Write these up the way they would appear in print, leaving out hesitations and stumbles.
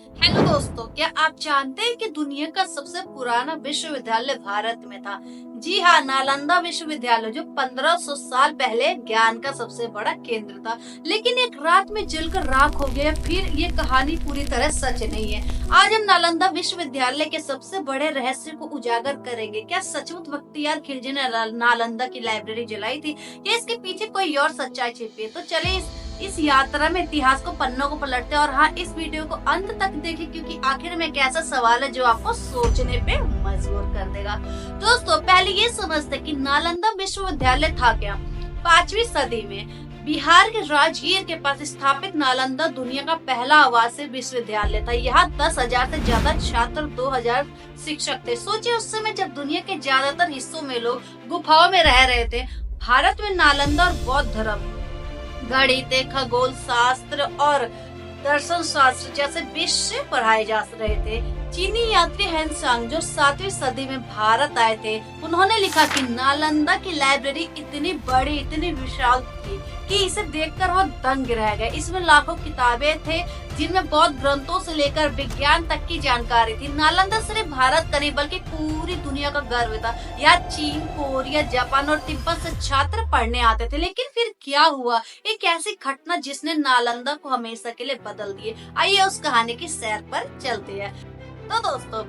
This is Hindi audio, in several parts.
हेलो दोस्तों, क्या आप जानते हैं कि दुनिया का सबसे पुराना विश्वविद्यालय भारत में था? जी हाँ, नालंदा विश्वविद्यालय जो 1500 साल पहले ज्ञान का सबसे बड़ा केंद्र था, लेकिन एक रात में जलकर राख हो गया। फिर ये कहानी पूरी तरह सच नहीं है। आज हम नालंदा विश्वविद्यालय के सबसे बड़े रहस्य को उजागर करेंगे। क्या सचमुच बख्तियार खिलजी ने नालंदा की लाइब्रेरी जलाई थी या इसके पीछे कोई और सच्चाई छिपी है? तो चलिए इस यात्रा में इतिहास को पन्नों को पलटते हैं। और हाँ, इस वीडियो को अंत तक देखें क्योंकि आखिर में एक ऐसा सवाल है जो आपको सोचने पे मजबूर कर देगा। दोस्तों, पहले ये समझते कि नालंदा विश्वविद्यालय था क्या। 5वीं सदी में बिहार के राजगीर के पास स्थापित नालंदा दुनिया का पहला आवासीय विश्वविद्यालय था। यहाँ 10,000 से ज्यादा छात्र, 2,000 शिक्षक थे। सोचिए, उस समय जब दुनिया के ज्यादातर हिस्सों में लोग गुफाओं में रह रहे थे, भारत में नालंदा और बौद्ध धर्म, गणित, खगोल शास्त्र और दर्शन शास्त्र जैसे विषय पढ़ाए जा रहे थे। चीनी यात्री हेनसांग जो 7वीं सदी में भारत आए थे, उन्होंने लिखा कि नालंदा की लाइब्रेरी इतनी बड़ी, इतनी विशाल थी कि इसे देखकर वो दंग रह गए। इसमें लाखों किताबें थे जिनमें बौद्ध ग्रंथों से लेकर विज्ञान तक की जानकारी थी। नालंदा सिर्फ भारत का नहीं बल्कि पूरी दुनिया का गर्व था। यहाँ चीन, कोरिया, जापान और तिब्बत से छात्र पढ़ने आते थे। लेकिन फिर क्या हुआ? एक ऐसी घटना जिसने नालंदा को हमेशा के लिए बदल दिए। आइए उस कहानी की सैर पर चलते हैं। तो दोस्तों,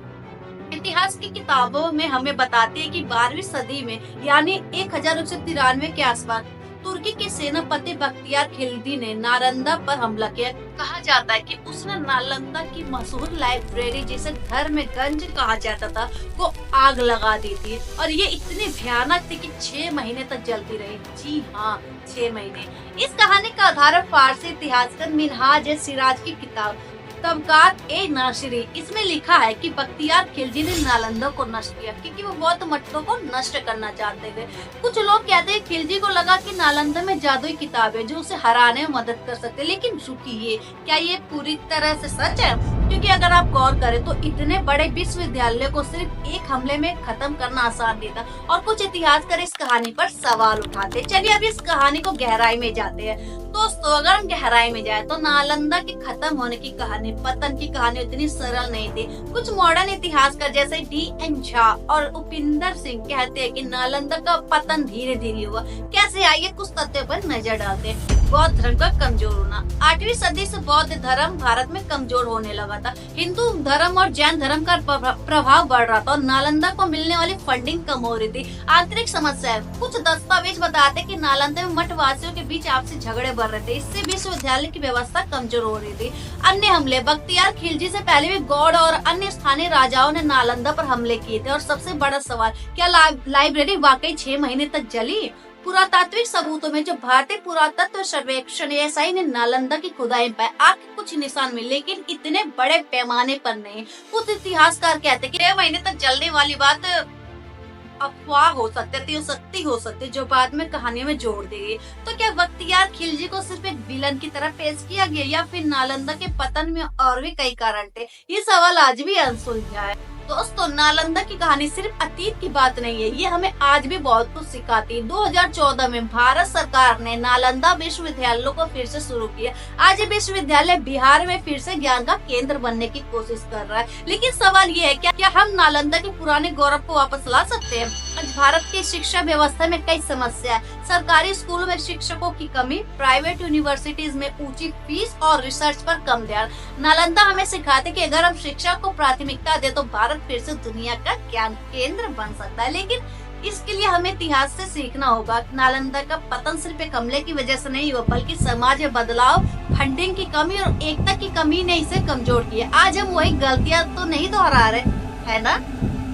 इतिहास की किताबों में हमें बताती है कि 12वीं सदी में यानी 1993 के आसपास तुर्की के सेनापति बख्तियार खिलजी ने नालंदा पर हमला किया। कहा जाता है कि उसने नालंदा की मशहूर लाइब्रेरी, जिसे धर्मगंज कहा जाता था, को आग लगा दी थी। और ये इतनी भयानक थी कि 6 महीने तक जलती रही। जी हाँ, 6 महीने। इस कहानी का आधार है फारसी इतिहासकार मिनहाज सिराज की किताब तबकात-ए-नासिरी। इसमें लिखा है कि बख्तियार खिलजी ने नालंदा को नष्ट किया क्योंकि वो बौद्ध मठों को नष्ट करना चाहते थे। कुछ लोग कहते हैं खिलजी को लगा कि नालंदा में जादुई किताबें जो उसे हराने में मदद कर सकते। लेकिन रुकिए, क्या ये पूरी तरह से सच है? क्योंकि अगर आप गौर करें तो इतने बड़े विश्वविद्यालय को सिर्फ एक हमले में खत्म करना आसान नहीं था। और कुछ इतिहासकार इस कहानी पर सवाल उठाते। चलिए अब इस कहानी को गहराई में जाते हैं। दोस्तों, अगर हम गहराई में जाए तो नालंदा के खत्म होने की कहानी, पतन की कहानी उतनी सरल नहीं थी। कुछ मॉडर्न इतिहासकार जैसे D.N. झा और उपिंदर सिंह कहते हैं कि नालंदा का पतन धीरे धीरे हुआ। कैसे? आइए कुछ तथ्यों पर नजर डालते हैं। बौद्ध धर्म का कमजोर होना। 8वीं सदी से बौद्ध धर्म भारत में कमजोर होने लगा था। हिंदू धर्म और जैन धर्म का प्रभाव बढ़ रहा था और नालंदा को मिलने वाली फंडिंग कम हो रही थी। आंतरिक समस्या है। कुछ दस्तावेज बताते कि नालंदा में मठवासियों के बीच आपसी झगड़े बढ़ रहे थे। इससे विश्वविद्यालय की व्यवस्था कमजोर हो रही थी। अन्य हमले। बख्तियार खिलजी से पहले भी गौड़ और अन्य स्थानीय राजाओं ने नालंदा पर हमले किए थे। और सबसे बड़ा सवाल, क्या लाइब्रेरी वाकई 6 महीने तक जली? पुरातात्विक सबूतों में जो भारतीय पुरातत्व सर्वेक्षण SI ने नालंदा की खुदाई पर आगे कुछ निशान मिले, लेकिन इतने बड़े पैमाने पर नहीं। कुछ इतिहासकार कहते हैं कि 6 महीने तक जलने वाली बात अफवाह हो सकती जो बाद में कहानियों में जोड़ दी गई। तो क्या बख्तियार खिलजी को सिर्फ एक विलन की तरह पेश किया गया या फिर नालंदा के पतन में और भी कई कारण थे? ये सवाल आज भी अनसुलझा है। दोस्तों, नालंदा की कहानी सिर्फ अतीत की बात नहीं है, ये हमें आज भी बहुत कुछ सिखाती है। 2014 में भारत सरकार ने नालंदा विश्वविद्यालय को फिर से शुरू किया। आज ये विश्वविद्यालय बिहार में फिर से ज्ञान का केंद्र बनने की कोशिश कर रहा है। लेकिन सवाल ये है, क्या हम नालंदा के पुराने गौरव को वापस ला सकते हैं? आज भारत की शिक्षा व्यवस्था में कई समस्या है। सरकारी स्कूलों में शिक्षकों की कमी, प्राइवेट यूनिवर्सिटीज में ऊंची फीस और रिसर्च पर कम ध्यान। नालंदा हमें सिखाते कि अगर हम शिक्षा को प्राथमिकता दे तो भारत फिर से दुनिया का ज्ञान केंद्र बन सकता है। लेकिन इसके लिए हमें इतिहास से सीखना होगा। नालंदा का पतन सिर्फ एक हमले की वजह से नहीं हुआ, बल्कि समाज में बदलाव, फंडिंग की कमी और एकता की कमी ने इसे कमजोर किया। आज हम वही गलतियां तो नहीं दोहरा रहे, है ना?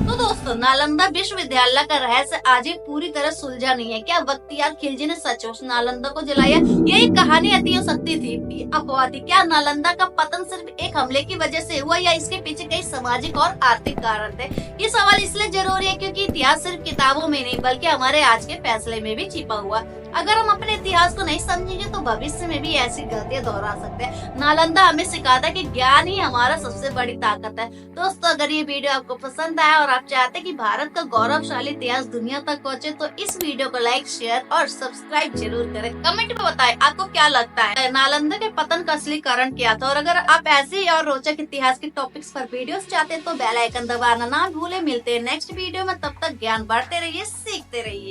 तो दोस्तों, नालंदा विश्वविद्यालय का रहस्य आज भी पूरी तरह सुलझा नहीं है। क्या बख्तियार खिलजी ने सचमुच नालंदा को जलाया? यही कहानी अति हो सकती थी, अफवाह थी। क्या नालंदा का पतन सिर्फ एक हमले की वजह से हुआ या इसके पीछे कई सामाजिक और आर्थिक कारण थे? ये सवाल इसलिए जरूरी है क्योंकि इतिहास सिर्फ किताबों में नहीं बल्कि हमारे आज के फैसले में भी छिपा हुआ। अगर हम अपने इतिहास को नहीं समझेंगे तो भविष्य में भी ऐसी गलतियां दोहरा सकते हैं। नालंदा हमें सिखाता है कि ज्ञान ही हमारा सबसे बड़ी ताकत है। दोस्तों, अगर ये वीडियो आपको पसंद आया और आप चाहते हैं कि भारत का गौरवशाली इतिहास दुनिया तक पहुंचे तो इस वीडियो को लाइक, शेयर और सब्सक्राइब जरूर करें। कमेंट में बताएं आपको क्या लगता है नालंदा के पतन का असली कारण क्या था। और अगर आप ऐसे ही और रोचक इतिहास के टॉपिक्स पर वीडियोस चाहते हैं तो बेल आइकन दबाना ना भूले। मिलते हैं नेक्स्ट वीडियो में, तब तक ज्ञान बढ़ते रहिए, सीखते रहिए।